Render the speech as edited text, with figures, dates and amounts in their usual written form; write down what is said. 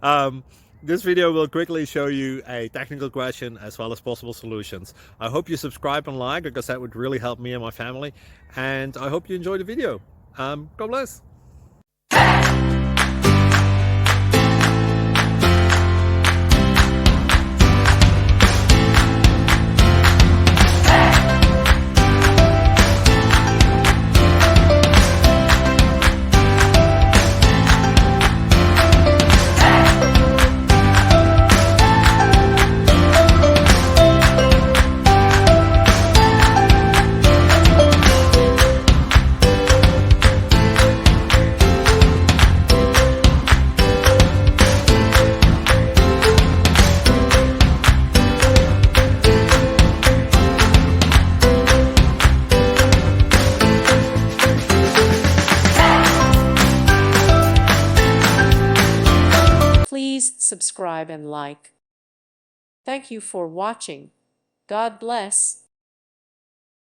um, this video will quickly show you a technical question as well as possible solutions. I hope you subscribe and like, because that would really help me and my family. And I hope you enjoy the video. God bless. Please subscribe and like. Thank you for watching. God bless.